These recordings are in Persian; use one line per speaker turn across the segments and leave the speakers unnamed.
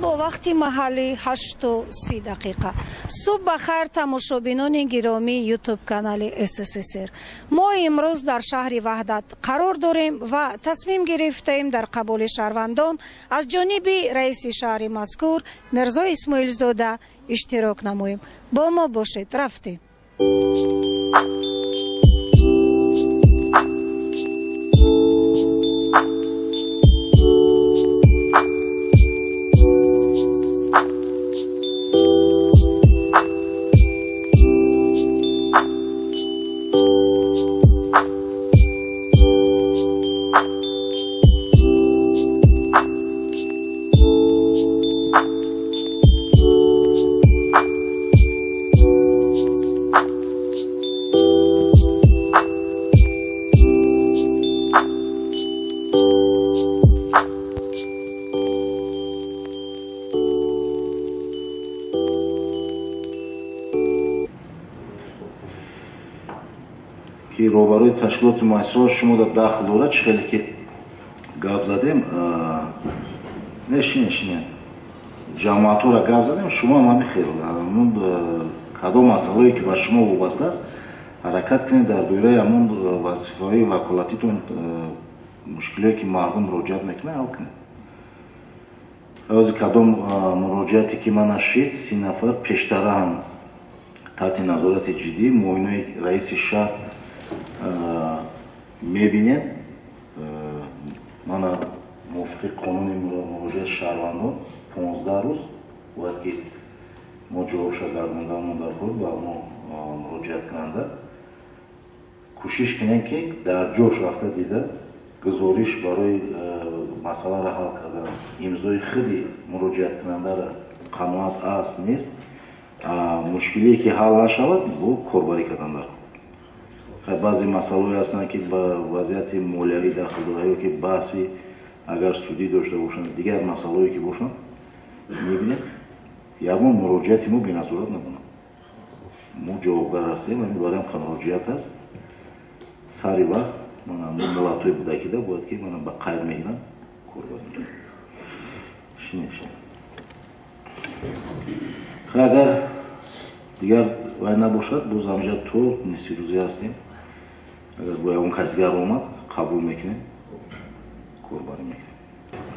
با وقتی محلی 8:30. صبح بخیر تماشابینان گرامی یوتیوب کانال SSSR. ما امروز در شهر وحدت قرار داریم و تصمیم گرفتیم در قبول شهروندان از جانب رئیس شهر مذکور مرزا اسماعیل زاده اشتراک نماییم. با ما باشید. رفتیم.
که روبروی تشکیلات مؤسسات شما در داخل دارد خیلی که گپ زدیم نشین جماعت را گپ زدیم شما هم همین خیلی کدام مسائلی که با شما وابسته است حرکت کنید در دوره همون وظیفه‌های وکالتیتون مشکلی که مردم مراجعت میکنه حل کنید. از کدام مراجعتی که من شد 30 نفر پیشتر هم تحت نظارت جدی معاینه رئیس شهر میبینید. من موافق قانون مراجعه شهروندان 15 روز باید که ما جواب شدگرداندن در خود با ما مراجعت کننده کوشش کنیم که در جوش رفته دیده گزارش برای مسئله را حل کردن امضای خودی مراجعت کننده را قناعت است نیست مشکلی که حل نشود با کاربری کردن در بعضی مسائل هستند که با وضعیت مالیوی داخل داره که بحثی اگر سودی داشته باشند دیگر مسائلی که باشند میبینید یکم مراجعتی ما بی‌نظارت نکنه ما جوابگر هستیم و میبریم که مراجعت هست سری وقت من ملاتوی بوده که باید که من با قید میگیرم کاربری شینه اگر دیگر وای نباشد باز همجا تو نصف روزی هستیم اگر باید اون کسیگر اومد قبول میکنیم کاربری میکنیم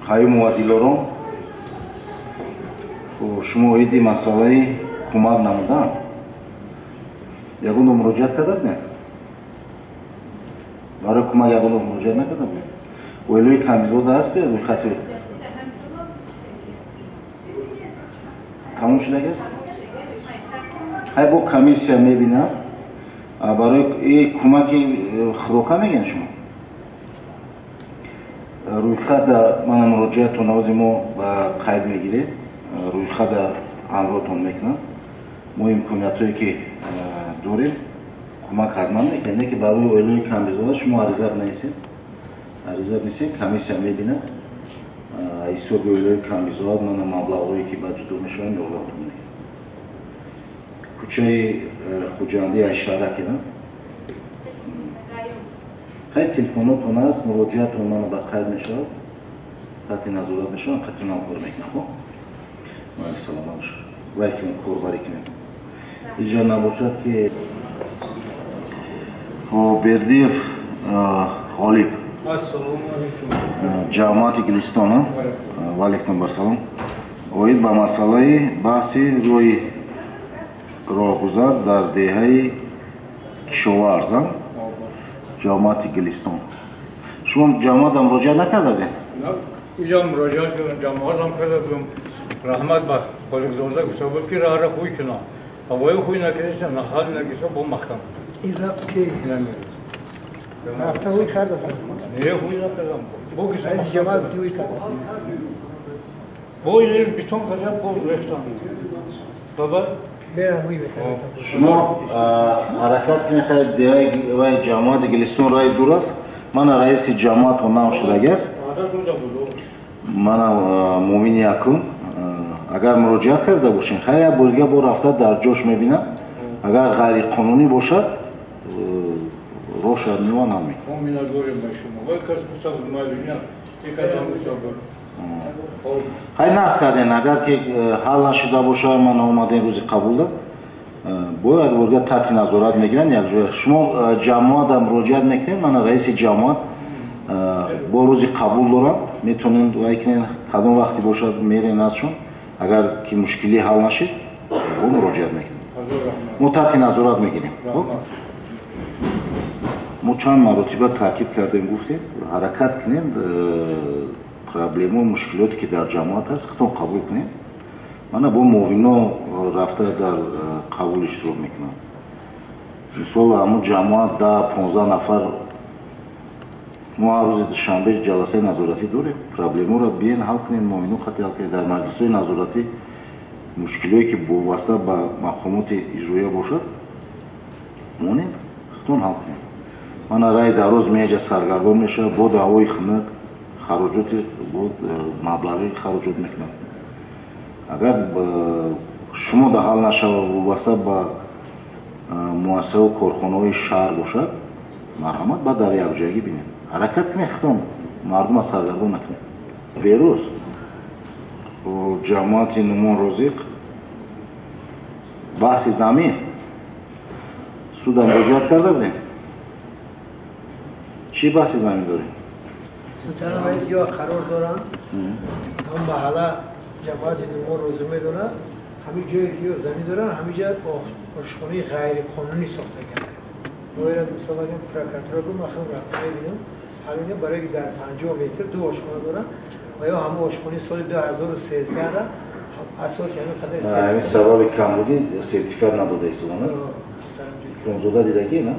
خواهی موادیلاران شما ایدی مسئله کمک نمودن یکون مراجعت کردد نه برای کمک یکون مراجعت نکردد نه ویلوی کمیزاده هسته روی خطی تموم شده گرد های با کمیسیا میبینم برای این کمک خروکه میگن شما روی خط من مراجعت و نوازی ما با قید میگیره روی خط امراتون میکنم ما امکانیت هایی که داریم کمک حتما میکنه که برای ویلوی کمیزاده شما عریضه نیستیم کمیسیا میبینم حساب ویلوی کمیزاده من مبلغ که با جدو میشون یادتون میگم کوچه خوجندی اشاره کردم خیلی تلفناتون هست مراجعتون من با قید میشود خطی نظارت میشون خطی نمکار میکنم خب مالی سلام باشه وای که کاربری کنیم اینجا نباشد که بردیف غالب جامعه گلستان وعلیکم برسلام اوید با مسئله بحثی روی راهگذر در دهه کشاورزان جامعه گلستان شما جامعه هم مراجعه نکردید؟
نه اینجا مراجعه کردم جامعه هم کردم رحمت با خالقزاده گفته بود که راه را خوی کنم هوای خوی نکردم نخال نگیسم با محکم
ایرا کی رفته خوی کرده
نه خوی نکردم با کسی
از جامعه توی کرده
با این بیتون کردم با رفتم بابا
شما حرکت کنید دهه جامعه گلستان رای درست من رئیس جامعه و نام شده است من مومن یکم اگر مراجعه کرده باشین خیلی بولگه با رفته در جوش میبینم اگر غیر قانونی باشد روش نیوان هم میکنم
مومن از گویم باشم وای کس بساز مالینا یک از هم بساز
хай нас кардем агар ки ҳал нашуда боша ман омадем рӯзи қабулда бояд бурга таҳти назорат мегиранд якҷоя шумо ҷамоатам муроҷиат мекунед мана раиси ҷамоат бо рӯзи қабул дорам метонед вай кунед кадом вақти бошад мерен азшон агар ки мушкилӣ ҳал нашид бо муроҷиат мекунед мо таҳти назорат мегирем мо чанд маротиба таъкид кардем гуфтем ҳаракат кунем проблему мушкилоте ки дар ҷамоат ҳаст хитон қабул кунем мана бо муовино рафта дар қабул иштирок мекунам мисол ҳамун ҷамоат 10-15 нафар мо ҳар рӯзи душанбе ҷаласаи назоратӣ дорем проблемаро биен ҳал кунем муовино хати ҳал кунем дар маҷлисҳои назоратӣ мушкилое ки вобаста ба мақомоти иҷроия бошад монем хитон ҳал кунем мана раи дароз меҷа саргардон мешавад бо даъвои хунак хароҷоти бо маблағи хароҷот мекунад агар шумо да ҳал нашава вобаста ба муассисаҳо корхонаҳои шаҳр бошад марҳамат ба дар якҷоягӣ бинем ҳаракат кунед хитон мардума саргардон накунед берӯз ҷамоати нумон розиқ баҳси замин суда муроҷиат карда будем چی بحثی زمین داریم؟
سلطان باید یا قرار دارن هم محله جماعت نمو روزه میدونن همین جایی که زمین دارن همین جا آشخانه غیر قانونی ساخته کرده باید مثلا اگه پراکاتورا رو مخصوصا رفته ببینیم حالا برای که در 50 متر 2 آشخانه دارن و یا همه آشخانه سال 2013 را اساسی همین قدر سرتیفیکات
همین سبب کمبودی سرتیفیکات نداده ایست نه؟ خونزوده دیدگی نه؟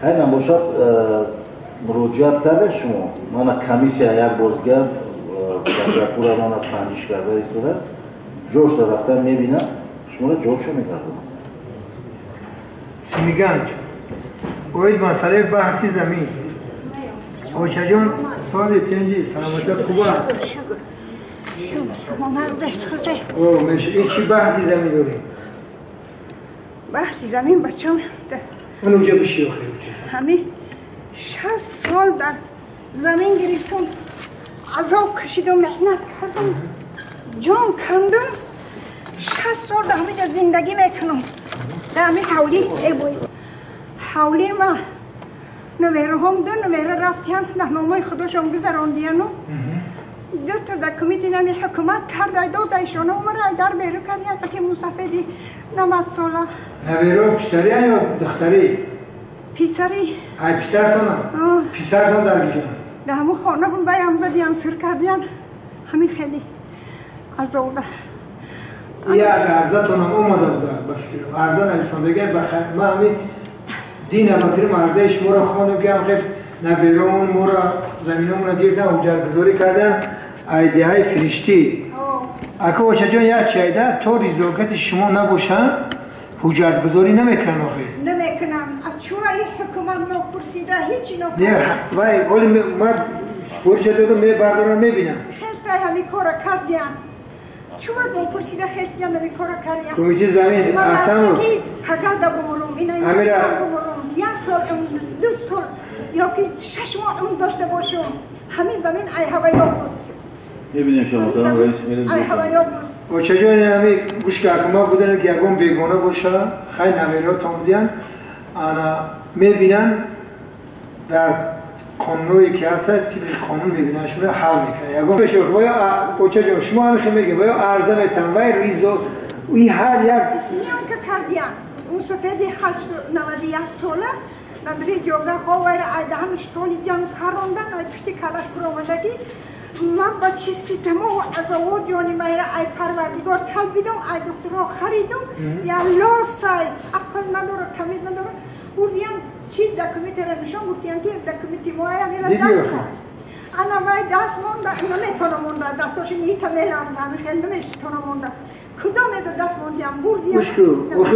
ҳай набошад муроҷиат кардед шумо мана комиссия як бор дигар прокуратура мана санҷиш карда истодааст ҷошда рафтан мебинад шуморо ҷошо мегардонад
миганд оид масъалаи баҳси замин очаҷон соли пенҷи саломатият хуба чӣ баҳси замин дорем
بحثی زمین بچم
اون اونجا بشی
همین 60 سال در زمین گرفتم عذاب کشیدم محنت کردم جان کندم 60 سال در همینجا زندگی میکنم در همین حولی ای بوی حولی ما نویره هم دو نویره رفتیم نامه خودشون گذراندیم دو تا دکومیتی نمی حکومت کرده دو دایشونه عمره در بیرو کردیم قطعی مصفیدی نمت ساله
نویرو پیسری یا دختری؟
پیسری
ای پیسرتونه؟ پیسرتون در بیجان؟
در همون خانه بود باید هم بدیان سر کردیم همین خیلی عذابه
یک عرضتون هم اومده بوده بفکرم عرضه نویسندگی بخیر ما همین دین بفکرم عرضه شما را خواندم که هم خیلی نویرون ما را زمینمون را گرفتن حجت گذاری کردن ایده های فرشتی اگه وچه جان یک چیده تا ریزاکت شما نباشن حجت گذاری نمیکنن آخه
نمیکنن چون این حکومت نپرسیده هیچی نکنن
نه وای ولی من پرچه دادم بردارم میبینم
خسته همین کار کردیم چون نپرسیده خسته همین کار کردیم
کمیته زمین احتمال
حقا دا بمولم اینا بمولم یک سال دو سال یا که 6 ماه اون داشته باشم همین زمین ای هوایا بود
میبینیم شما محترم رئیس میرید
ای هوایا بود
و چجوری همین گوش که حکومت بودن که یکم بیگانه باشه خیلی نویرها تاندیان انا میبینن در قانونی که هست طبق قانون میبینن شما حل میکنه یکم بشه بایا اوچه جان شما هم خیلی میگه بایا عرضه میتن وای ریزو این هر یک
اسمیان که کردیان اون سفیدی 91 ساله نداری جوگا خواهر ایده همش سالی جان کاروندن ای پشتی کلاش پرومدگی من با چی سیتمو و عذاب جانی میره ای پروردگار طلبیدم ای دکترها خریدم یا لاسای عقل نداره تمیز نداره بردیم چی دکومیتی را نشان گفتیم که دکومیتی مویا میره دست مون انا وای دست مونده نمیتونم مونده دستاش نیتا میلرزه همه خیلی نمیتونم مونده کدام تو دست موندیم بردیم
مشکل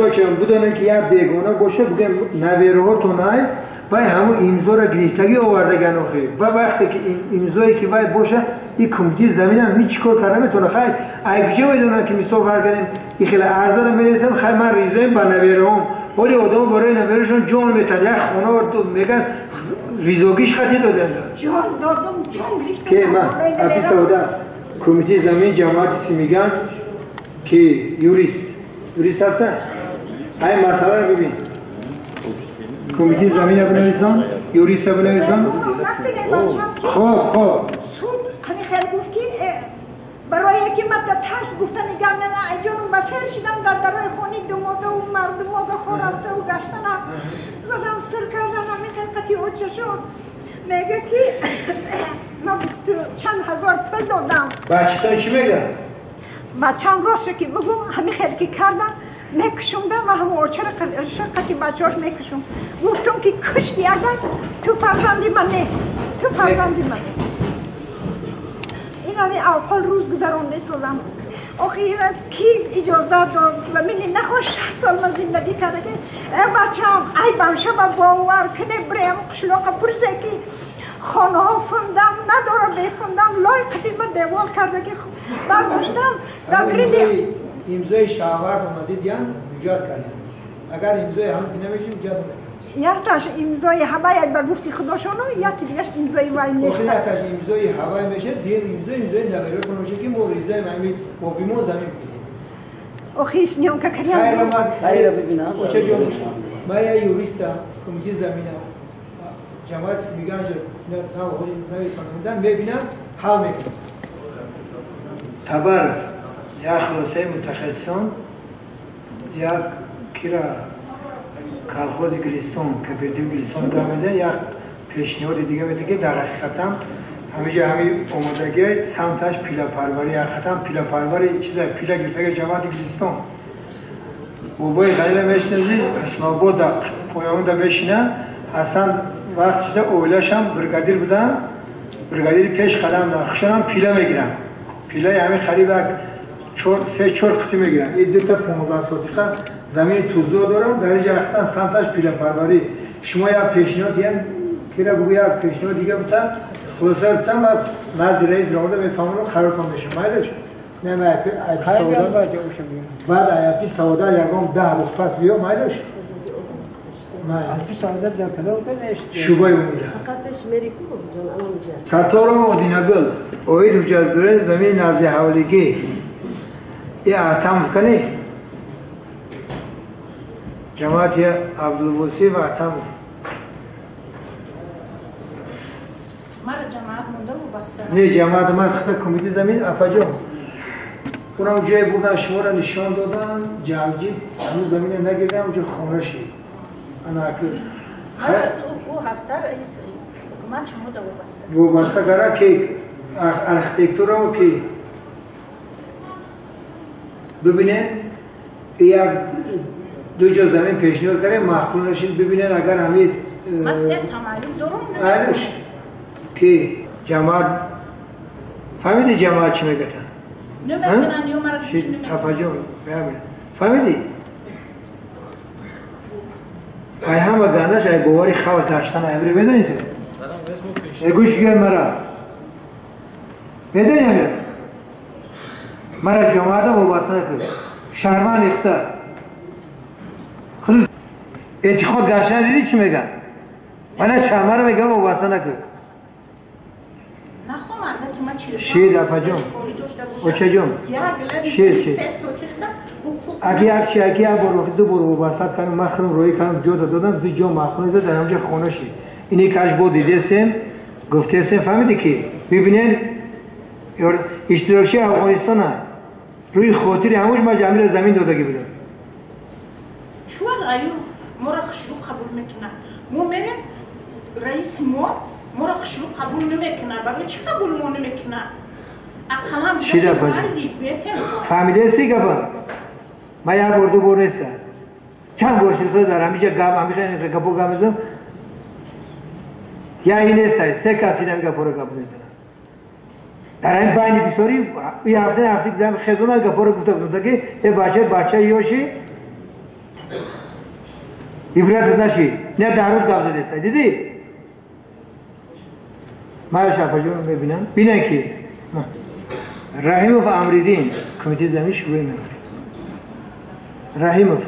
وقتی بودن که یک بیگانه باشه بگم نویره تو نه وای همون امضا را گرفتگی آوردگن آخه و وقتی که این امضایی که وای باشه این کمیته زمین هم هیچ کار کار نمیتونه خیلی اگه میدونن که مثال برداریم این خیلی عرضه رو میرسم خیلی من ریزایم با نویره هم ولی آدم برای نویرهشون جان میتن یک خونه رو میگن ریزوگیش خطی دادن
جان دادم جان گرفتم
که من افی سودا کمیته زمین جماعت سیمیگان که یوریست هستن های مسئله رو ببین کمیته زمین رو بنویسن یوریست رو بنویسن خب
همین خیلی گفت که برای یکی مدت هست گفتن نگم نه جانم بسیر شدم در درای خونی دماده و مردماده خورفته و گشتن زدم سر کردن همین خلقتی اوچه شد میگه که من چند هزار پل دادم
بچه تا چی میگه؟
بچه هم راست که بگم همین خیلی که کردم میکشوندم و همه اوچه شرقتی بچه هاش میکشون گفتم که کشتی اگر تو فرزندی منه تو فرزندی منه این همین اول روز گذرانده سالم آخه کی اجازه داد زمین نخواه 6 سال من زندگی کرده که ای بچه هم ای بمشه با باور کنه بریم قشلاق پرسه که خانه ها فندم نداره بفندم لای قدیم دیوال کرده که برداشتم در گریدی
امضای شاورد اومدید یا ایجاد کردید اگر امضای هم نمیشه ایجاد نمیشه
یا تاش امضای هوای با گفتی خداشونو یا دیگه امضای وای نیست
یا تاش امضای هوای میشه دیگه امضای نگاریتون میشه که موریزه ممی با بیمو زمین بگیریم
آخیش نیام که کریم
خیر ببینم
چه جون ما یا یوریستم کمیته زمینم جماعت میگن نه سانوندن میبینم حل میکنم خبر یا خلاصه متخصصان یا کیرا کالخوز گلیستون کپیتیو گلیستون دامده یا پیشنهاد دیگه میده که در حقیقت هم همینجا همین اومدگی سمتش پیلا پروری یا ختم پیلا پروری چیزا پیلا گرفتگی جماعت گلیستون و باید خیلی میشنزی اسنابو دا پایان دا بشینه اصلا وقت چیزا اولاش هم برگادیر بودن برگادیر پیش قدم دارن خشن هم پیلا میگیرن پیلای همین خریب سه چور قطعی میگیرن این دو تا 15 سوتیقه زمین توزدو دارم در اینجا اختن سمتش پیلا پروری شما یا پیشنهاد یا کیرا بگو یا پیشنهاد دیگه بودن خلاصه بودن و نزد رئیس رامده میفهمون رو قرار کنم بشم مایلش نه من ایپی سوادا بعد ایپی سوادا یکم 10 روز پس بیا مایلش ایپی سوادا جا کلا شوبای بوده ساتورو و دینگل اوید حجاز دوره زمین نازی حوالیگی یه اتم کنی جماعت عبدالوسی و اتم
مرا جماعت مونده و بسته
نه جماعت من خطا کمیته زمین اتاجم اونم جای بودن شما را نشان دادن جلجی همون زمین نگیردم اونجا خونه شید انا اکر
او هفته رئیس حکومت شما دا
وابسته کرده که ارکیتکتور رو که ببینن یک دو جا زمین پیشنهاد کنه معقول نشین ببینن اگر همین
من سه تمایل دارم
ایلش که جماعت فهمیدی جماعت چی میگه
نمیدونن یا مرا گوش نمیدونن
تفاجم فهمیدی ای همه گندش ای بواری خواه تاشتن امری بدونی تو گوش گیر مرا بدونی امری مرا جماعت وابسته نکرد شهرمان ریخته خود انتخاب گشتن دیدی چی میگن من شهرمان رو میگم وابسته نکرد شیر افجام و چجام شیر اگه یک اگه برو دو برو واسط کنم من خودم روی کنم جدا دادم دو جا مخونه زد در همونجا خونه شید اینی کاش بود دیدستم گفته استم فهمیدی که ببینین اشتراکچی افغانستان روی خاطر هموش ما جمعی زمین دادگی بودم
شو غير مرخ شلو قبول مكنا مو مرم رئيس مرخ شلو قبول نمكنا برای چی قبول مو نمكنا اقلام
شیده باشه فهمیده استی گفت ما یک بردو برنسته چند برشید خود دارم همیشه همیشه گپو گمزم یا این است سه کسی نمیگه پورا گپ میزنه در این بانی بیسوری یه هفته که زمین خزونه گپو رو گفته بودم که یه بچه یوشی عبرت نشی نه درود گپ زده دیدی ما شفا جون ببینن ببینن که رحیموف امریدین کمیته زمین شروع میکنه رحیموف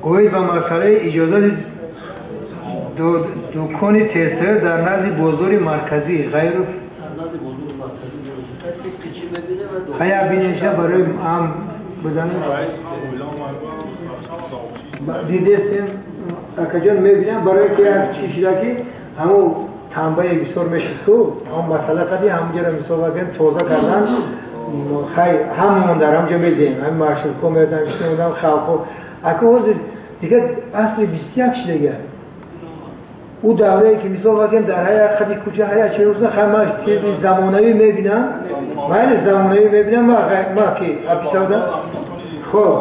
اوی با مسئله اجازه دکان تستر در نزد بازار مرکزی غیر هیا بینیشه برای هم بدن دیده سیم اکجان میبینم برای که چی شده که همون تنبه بسیار میشه تو هم مسئله قدی همونجا را میسا بگن توضا کردن خیلی همون در همونجا میدیم همین مرشد کن میردن میشنیم خلقو اکو حضر دیگه اصل 21 شده او دوره که میسا بگن در های خدی کجا های چه روزا خیلی تیبی زمانوی میبینم من زمانوی میبینم ما که اپیسادا خب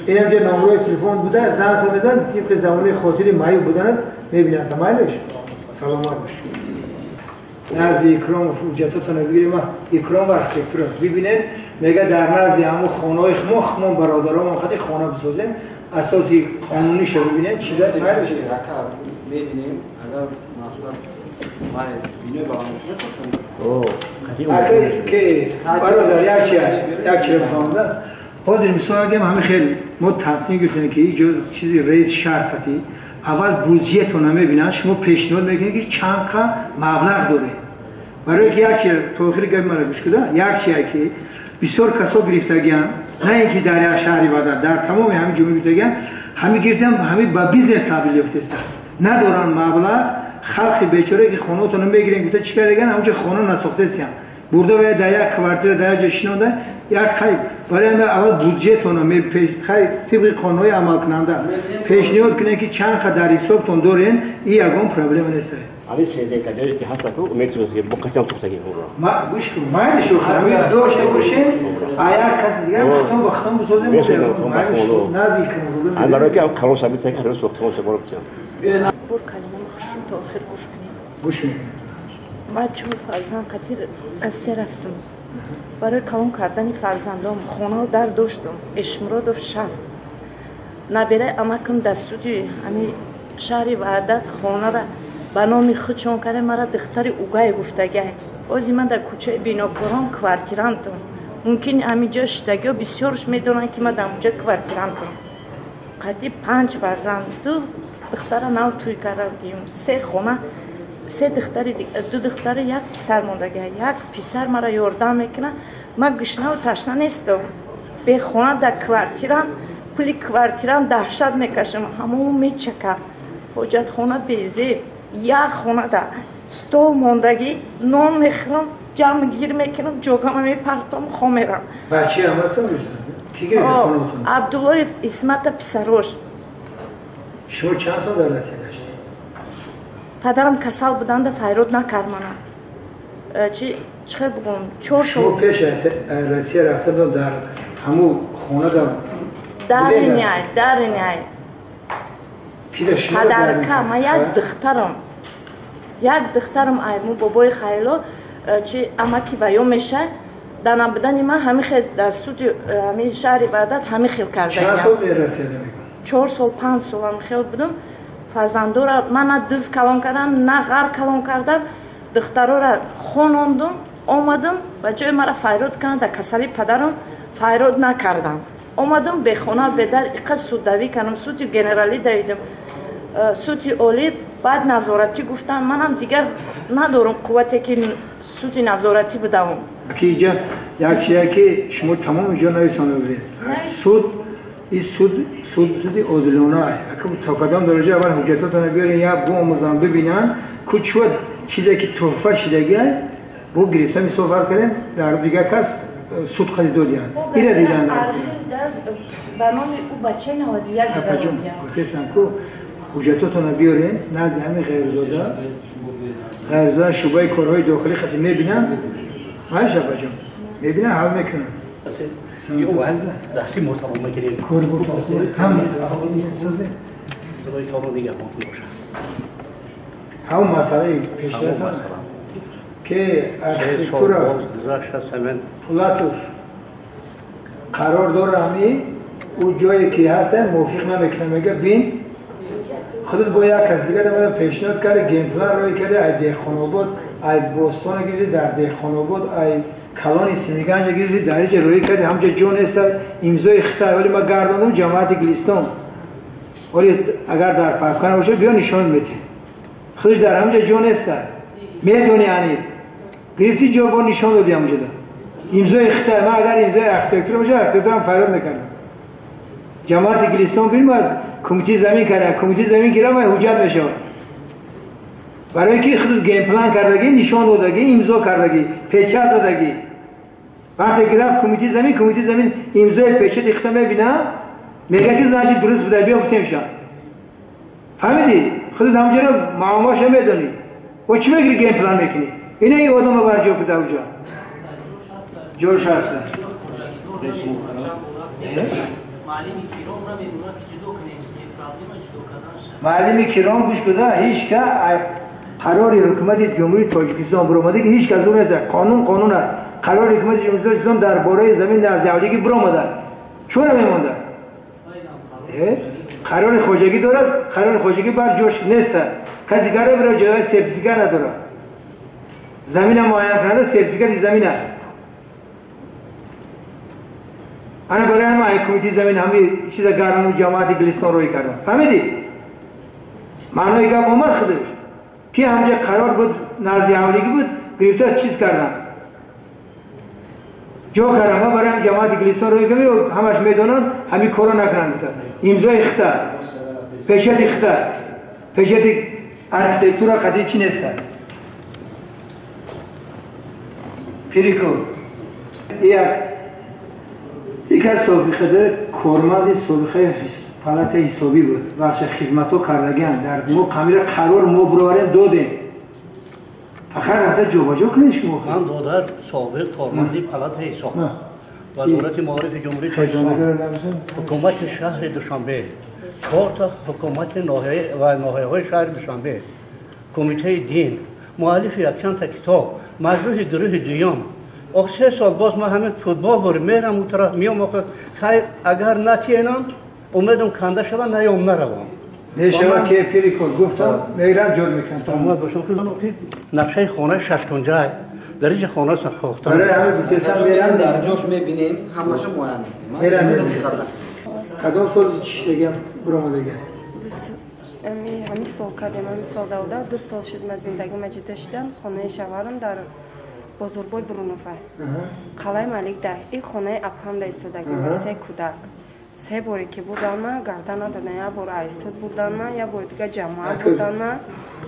این همجا نمروی تلفن بوده زن تا بزن طبق زمانی خاطری مایو بودن میبینن تمایلش سلامت باشه نزد اکرام و فوجتاتون بگیریم اکرام و ارکترون ببینید میگه در نزد همون خانه های ما برادران خیلی خانه بسازیم اساسی قانونی شو ببینید چیزا مایلش
میبینیم اگر مقصد مای ویدیو برامون
اگه که برادر یک چیز فهمده حاضر مثال اگه همه خیلی ما تصمیم گرفتیم که یک چیزی رئیس شهر کتی اول بودجه تون میبینن شما پیشنهاد میکنید که چند مبلغ داره برای که یک چیز توخیر گفت من گوش کده یک چیزی که بسیار کسا گرفتگیان نه اینکه در یک شهری بودن در تمام همین جمهوری گرفتگیان همه گرفتن همه با بیزنس تبدیل یافتند ندارن مبلغ خلق بیچاره که خونه‌تون میگیرن گفته چیکار دیگه همونجا خونه نساخته سیان برده و در یک کوارتر در جا شنونده یک خیلی برای همه اول بودجه تون خیلی طبق قانونی عمل کننده پیشنهاد کنه که چند خد در حسابتون دارین این یگان پرابلم نیست
Ali se neka djevojke hasta tu, umeću je bokatjam tu taki uro.
ما گوش کن مایل شو خمی داشته باشه آیا کسی دیگه وقتم وقتم بسازیم نزدیک کنم
Ani baraka kalos abit sen kalos وقتون se borobcam.
بر کلمه خشون تا آخر گوش کنیم
گوش کن
من چون فرزند قطیر اسیا رفتم برای کلام کردن فرزندام خونه در داشتم اشمرادوف 60 نبیره امکم دستودی امی شهری وعدت خونه را به نام خود چون کرده مرا دختر اوگای گفتگه بازی من در کوچه بیناپوران کوارتیرانتم ممکن همینجا شدگی بسیارش میدونن که من در اونجا کوارتیرانتم قطعی 5 فرزند دو دختر نو توی کردیم 3 خونه 3 دختر دو دختر یک پسر موندگه یک پسر مرا یاردم میکنه من گشنه و تشنه نیستم به خونه در کوارتیران پولی کوارتیران دهشت میکشم همون میچکم حجت خونه بیزی یک خونه در ستول موندگی نام میخرم جمع گیر میکنم جوگم میپرتم خو میرم
بچه همتون میشتن کی گرفت خونتون؟
عبدالله اسمت پسروش
شما چند سال در رسیه داشتید؟
پدرم کسل بودن در فیرود نکرمانم چه بگم 4
شما
سال
پیش رسیه رفتن در همون خونه
در نیای
کی در شما
پدرکم من یک دخترم ایمو بابای خیلو چی اما کی ویوم میشه دانم بدنی من همین خیل در سود همین شهری بعدت همین خیل کرده
چند سال به رسیده میگم
4 سال 5 سال هم خیل بودم فرزندو را من نه دز کلان کردم نه غر کلان کردم دخترو را خونوندم آمدم و جای مرا فیرود کردن در کسلی پدرم فیرود نکردم آمدم به خونه به در اقا سودوی کردم سودی گنرالی دویدم سودی اولی بعد نظارتی گفتن منم دیگه ندارم قوتی که سودی نظارتی بدم
که اینجا یک چیزی که شما تمام اینجا نویسانه ببینید این سودی عادلانه است اگه تا کدام درجه اول حجتاتون بیارین یا بو آموزان ببینن که چه چیزی که تحفه شدگیه بو گرفته می صحبت کنیم در دیگه کس سود خیلی دادیان این را دیدن
برنامه او بچه نوادی یک زدیم
گفتم که حجتاتون بیارین نزد همین غیرزاده شعبه کارهای داخلی خطی میبینن من شبه جان میبینن حل میکنن
دستی مطابق میکنیم
کار بود هم
برای کارو دیگه ممکن باشه
همون مسئله پیشتر که ارکیتکتورا پولاتوس قرار داره همی او جایی که هستن موفق نمیکنه میگه بین خودت با یک کسی دیگر نمیده پیشنهاد کرده گیم پلان روی کرده ای دیخانوباد ای بوستان گیردی در دیخانوباد ای کلان سیمیگنج گیردی در اینجا روی کرده همجا جون است امضای خطر ولی ما گرداندم جماعت گلیستان ولی اگر در پاکخانه باشه بیا نشان بده خودش در همونجا جا نیست میدونی یعنی گرفتی جا با نشان دادی همونجا دا امضای اختیار من اگر امضای ارکیتکتور باشه ارکیتکتورم فریاد میکنم جماعت گلستان بریم کمیته زمین کردن کمیته زمین گیرم حجت میشه برای که خود گیم پلان کردگی نشان دادگی امضا کردگی پیچه زدگی وقتی گرفت کمیته زمین امضای پیچه اختیار میبینه میگه که زنش درست بوده بیا بتیم شد فهمیدی؟ خودت همونجا رو معاماش هم میدونی و چی میگری گیم پلان میکنی؟ اینه این آدم رو برجا بده اونجا جورش هست معلم کرام گوش بده هیچ که قرار حکومت جمهوری تاجیکستان برآمده که هیچ که از اون نیست قانون است قرار حکومت جمهوری تاجیکستان درباره زمین نازعالیگی برآمده چون نمیمونده قرار خواجگی دارد قرار خواجگی بر جوش نیست کسی کاره برای جای سرتیفیکت نداره زمین معاین کننده سرتیفیکت زمین است انا برای همه کمیته زمین همه چیزا گردن جماعت گلستان روی کردن فهمیدی؟ معنی که اومد خودش که همونجا قرار بود نازعالیگی بود گرفته چیز کردن جو کردن ما برای هم جماعت گلستان روی کردن و همش میدونن همین کارو نکنن امضای اختیار پیشت اختیار پیشت ارکیتکتور قضیه چی نیست پیریکو یک از سابقه داره کارمند سابقه پالات حسابی بود بخش خدمتو کردگان در مو قمیر قرار مو براره داده فقط رفته جابجا کنیش که
من دادر سابق کارمندی پالات حساب وزارت معارف جمهوری تاجیکستان حکومت شهر دوشنبه 4 تا حکومت ناحیه و ناحیه‌های شهر دوشنبه کمیته دین مؤلف یک چند تا کتاب مجلس گروه دیام 3 سال باز من همین فوتبال برم میرم اون طرف میام خیر اگر نتینم امیدم کنده شوم نیام نروم
نشون که پیریکو گفتم میرم جور میکنم
تمام گوشم که نقشه خانه 6 کنجای درجه خانه ساختم
برای همه گوتسان میرم
در جوش میبینیم همش معین
میرم کدام سال دیگه برام دیگه
همین سال کردم همین سال دوده 2 سال شد من زندگی مجید داشتم خانه شوهرم در بازاربای برونوفه قلعه ملک ده این خانه ابهم ده ایستادگی و 3 کودک 3 باری که بودم من گردن ندادن یه بار ایستاد بودن من یه بار دیگه جماعت بودن من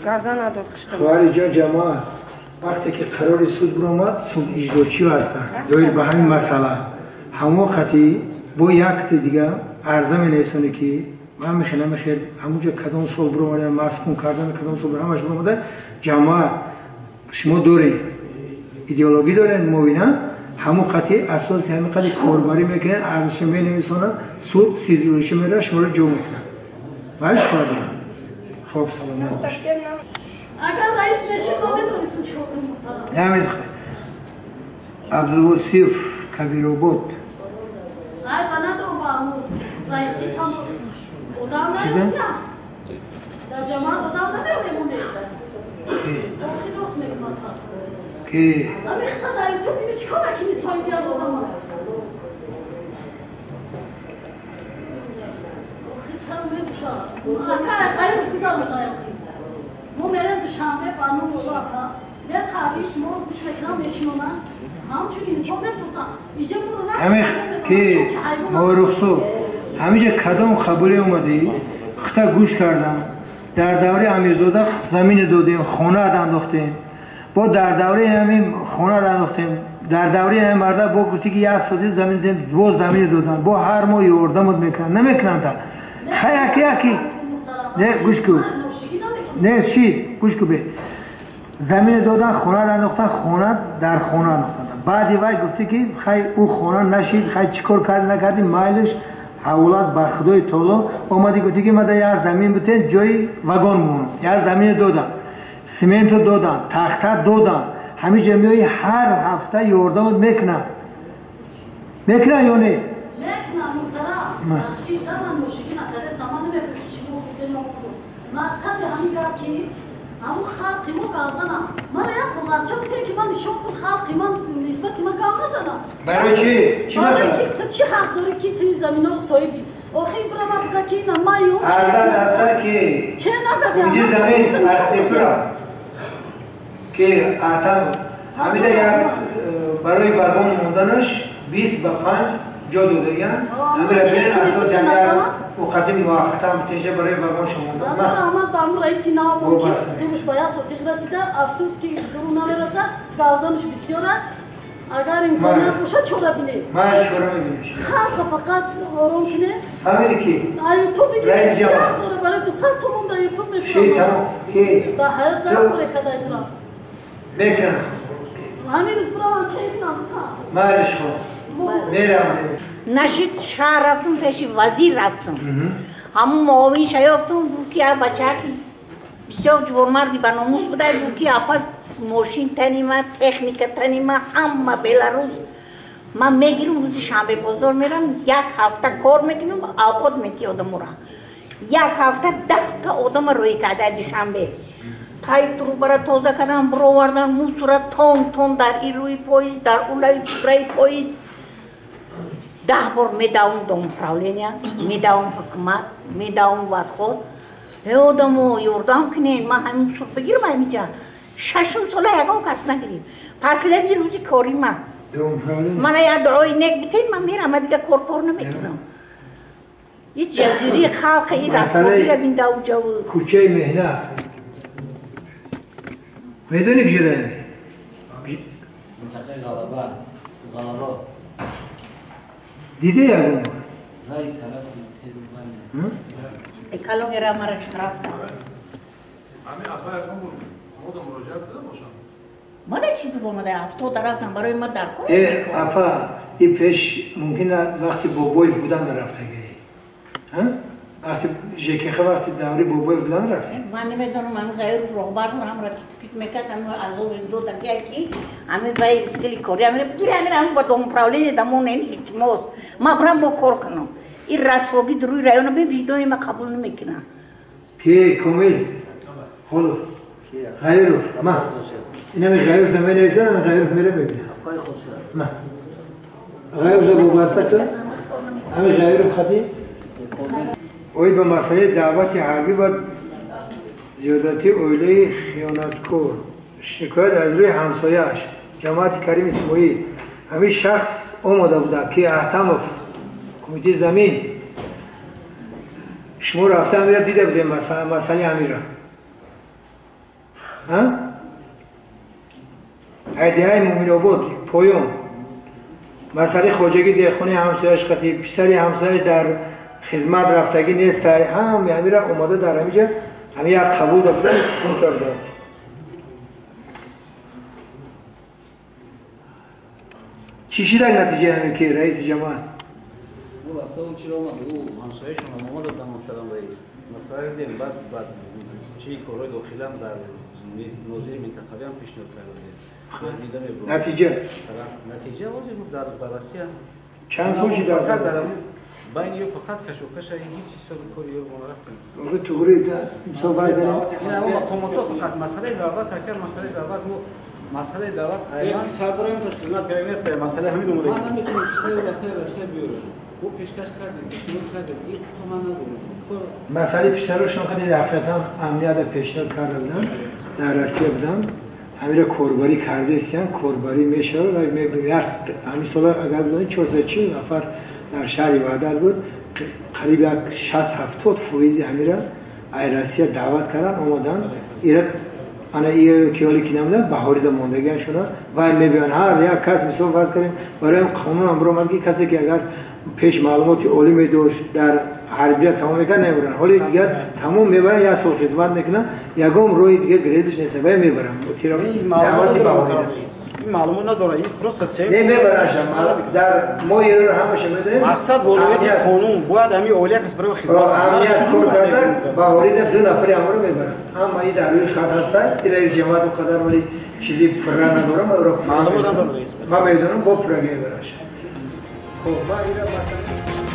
گردن نداد خشتم
خواهر جا جماعت وقتی که قرار سود برآمد سود اجراچی هستن دایر به همین مسئله همون قطعی با یک دیگه عرضه می‌نویسونه که من میخوام خیر همونجا کدام سال برآمده مسکون کردن کدام سال همش برآمده جماعت شما دارید ایدئولوژی دارن موینا همون قطعی اساس همین قضیه کاربری میکنن ارزش می‌نویسونن سود سیزیروش میره شما رو جو میکنن ولی شما خوب سلامت باشید
اگر رئیس بشید نمیدونستم چی کنم
نمیخواد عبدالوصیف کبیرآباد
ای قنات و بامو رئیسی هم ادام نیفتیم در جماعت ادام نمیمونه خیلی دوست میکنم
که
امیختا در تو میگه چی کنه که نیسایی بیاد ادام خیلی سر میدوشم اکا قیم بگذار مقایم مو میرم دوشنبه بانو بزرگا نه تاریخ مو گوش بکنم نشیمونم همچون انسان بپرسم ایجا برو نه
همه که ما رخصو همینجا کدام خبری اومدی خطا گوش کردم در دوره امیرزاده زمین دادیم خانه انداختیم با در دوره همین خانه انداختیم در دوره همین مرده با گفتی که یه ساده زمین دادیم 2 زمین دادن با هر ماه یاردمت میکنن نمیکنن تا یکی نه گوش کن نه چی گوش کن به زمین دادن خانه انداختن خانه در خانه انداختن بعدی وای گفتی که خیلی او خانه نشید خیلی چیکار کردی نکردی مایلش اولاد با خدای تعالی اومدی گفتی که من یه زمین بتین جای وگان مون یه زمین دادن سیمنت دادن تخت دادن همین جمعی هر هفته یاردمت میکنن یا نه
میکنم محترم بخشیش من نوشگی نکرده سامان بفرشی مقصد همین گرد که همون خلقی ما گازنم من یک خلاصه بودیم که من نشون کن خلقی من نسبتی من گام نزنم
برای چی مثلا
تو چی حق داری که توی زمین ها رو صاحبی آخه برای ما بگه که این مایون
ارزد اصلا که
چه نگه
اونجا زمین ارتکتورا که آتم همیده یک برای واگن موندنش 20 به 5 جا دادگن همیده بین اساس یک وقتی موقتا هم تیجه برای واگن شموندن
نظر آمد با همون رئیسی نام که زورش باید سوتیق رسیده افسوس که زور نمیرسه گازانش بسیاره اگر امکانات باشه چورا بینه
من چورا میبینم
خلق فقط آرام کنه
همینه که
یوتیوب بگیره چی حق داره برای 200 تومن در یوتیوب میفرامه
شیطان که
با حیات زن باره کده اطراف
بکنم
همین روز برای چه کنم
مالش خود میرم
نشید شهر رفتم پیش وزیر رفتم همون معاون شیافتم بود که بچه بسیار جور مردی به ناموس بوده بود که اپا ماشین تنیمه تکنیک تنیمه همه بلاروز من میگیرم روز شنبه بازار میرم یک هفته کار میکنم اوقات میتی آدم را یک هفته 10 تا آدم روی کده شنبه تایپ رو برای تازه کردم برو وردن مو صورت تون در این روی پاییز در اولای برای پاییز 10 بار میداوم دوم پراولینیا میداوم حکومت میداوم وقت خود آدمو یوردام کنین ما همین صورت بگیرم همیجا 6 ساله یکم کس نگیریم پس لبی روزی کاری من یه دعای نک بتین من میرم دیگه کار نمیتونم یه جزیری خلق این رسمایی را بین دو جو
کوچه مهنه میدونی کجا داریم؟
منطقه غلبه
دیده یکم؟
رای طرف تهران
اکالون را مرا شرف ما ده چیزی بومده هفتو درفتم برای ما در کنه
اپا این پیش ممکنه وقتی بابای بودن رفته گیری وقتی جکیخه وقتی دوری بابای بودن رفته
من نمیدونم من غیر روبار هم را تفکیک میکرد از اون دو دقیقه که همین وای رسیدی کاری همین بگیری همین با دوم پراولین دمون این هیچموز ما برام با کار کنم این رسوگی دروی رایون به ویدیوی ما قبول نمیکنم
که کامل خلو غیرو ما اینم غیرو تمام نیست من غیرو میره ببینم ما غیرو زبون واسطه همین غیرو خدی اوی به مسئله دعوت حربی باید زیادتی اویله خیانتکار شکایت از روی همسایه‌اش جماعت کریم اسماعیل همین شخص آماده بوده که احتماف کمیته زمین شما رفته همیره دیده بوده مسئله همیره ایده های مومن آباد پایون مسئله خواجگی دیخونی همسایه‌اش قطعی پسری همسایه‌اش در خدمت رفتگی نیست هم همیره اومده در همیجا همین یک قبول داده کنتر داره چی شده نتیجه همین که رئیس جماعت؟
او وقتا اون چی را آمده او همسایه شما ماما دادم شدم رئیس مسئله دیم بعد چی کارهای داخلی هم در موضوع منطقوی هم پیشنهاد کرده نتیجه واضح بود در بررسی
چند سوچی دارد؟
بین یو فقط کشوکش هیچ چیز رو کاری رو ما رفتیم.
اون توری صحبت داریم.
این اما مقامات فقط مسئله دعوت تکر مسئله دعوت مو مسئله دعوت سیاسی سربرای تو خدمت کردن است مسئله همین دوره. من نمیتونم کسی رو رفته رسه بیارم. او پیشکش کردن شروع کردن این تو من ندارم.
مسئله پیشروشون خیلی دقیقاً امنیت پیشنهاد کردن در روسیه بودن. همین کاربری کرده استن کاربری میشه و میبینید همین سال اگر بودن 440 نفر در شهر وحدت بود قریب 60-70 فویزی همیره ایرانسیه دعوت کردن آمدن ایران انا این کیالی کی نمیدن بهاری ده ماندگیان شده و میبینن هر یک کس مثال فرض کنیم برای قانون امر اومد که کسی که اگر پیش معلوماتی عالی داشت در حربیت تمام میکنن نمیبرن حالی دیگه تمام میبرن یا سال خدمت میکنن یکم روی دیگه گریزش نیست و میبرن دعوتی بهاری
این معلومه نداره این درست است
نمیبرنش در ما این رو همشه میدونیم
مقصد ولایت قانون باید همین اولیا کس برای خدمت
امنیت کار کردن بهاری ده 2 نفر امر میبرن اما این در روی خط هستن که رئیس جماعت و قدر ولی چیزی پره ندارم
معلومه نداره
ما میدونم با پره میبرنش خب ما این مثلا